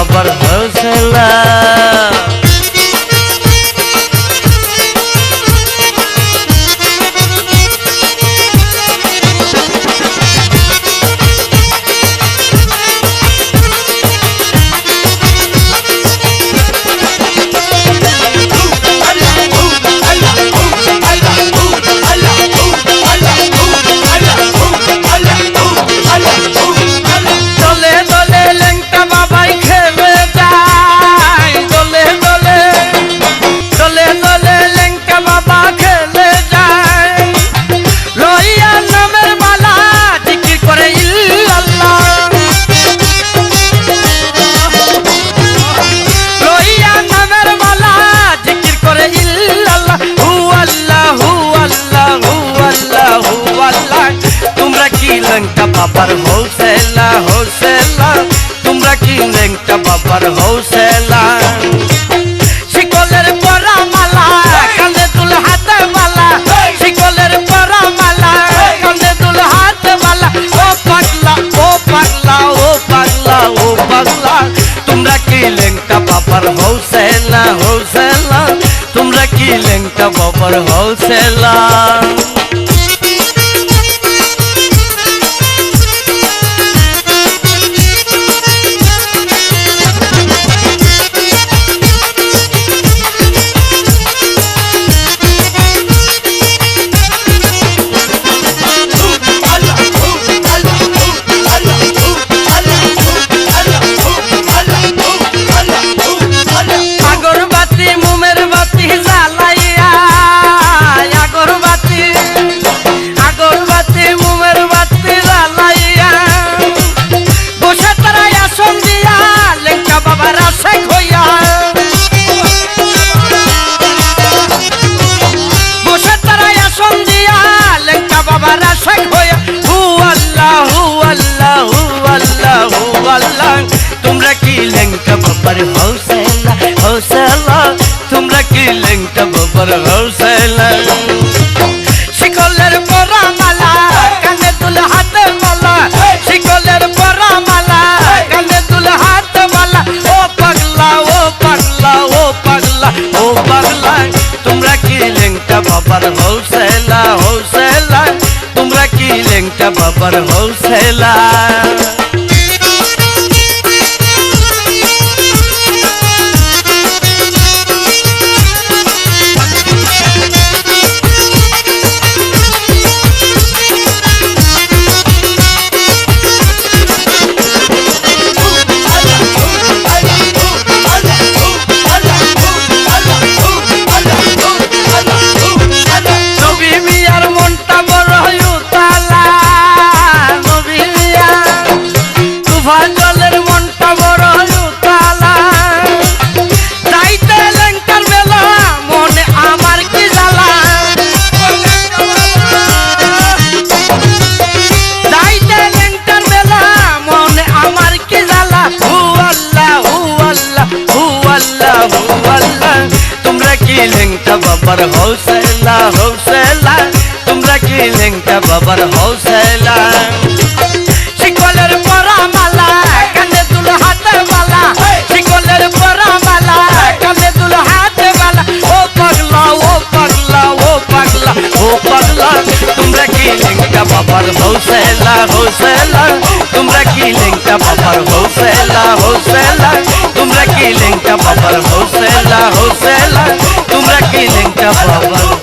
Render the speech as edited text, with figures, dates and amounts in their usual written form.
বাবার হোসেলা। বাবার হোসেলা হোসেলা তোমরা কি লেংটা বাবার হোসেলা। শিকলের পরা মালা কানে দুল হাতে মালা, শিকলের পরা মালা কানে দুল হাতে মালা। ও পাগলা ও পাগলা ও পাগলা ও পাগলা তোমরা কি লেংটা বাবার হোসেলা হোসেলা তোমরা কি লেংটা বাবার হোসেলা। তোমরা কি লেংটা বাবার হোসেলা হোসেলা তোমরা কি লেংটা বাবার হোসেলা। শিকলের পরা মালা কানে দুল হাতে মালা, শিকলের পরা মালা কানে দুল হাতে মালা। ও পাগলা ও পাগলা ও পাগলা ও পাগলা তোমরা কি লেংটা বাবার হোসেলা হোসেলা তোমরা কি লেংটা বাবার হোসেলা। তোমরা কি লেংটা বাবার হোসেলা হোসেলা তোমরা কি লেংটা বাবার হোসেলা। শিকলের পরা মালা কানে দুল হাতে মালা, শিকলের পরা মালা কানে দুল হাতে মালা। ও পাগলা ও পাগলা ও পাগলা ও পাগলা তোমরা কি লেংটা বাবার হোসেলা হোসেলা তোমরা কি লেংটা বাবার হোসেলা হোসেলা তোমরা কি লেংটা বাবার হোসেলা হোসেলা তোমরা কি লেংটা বাবার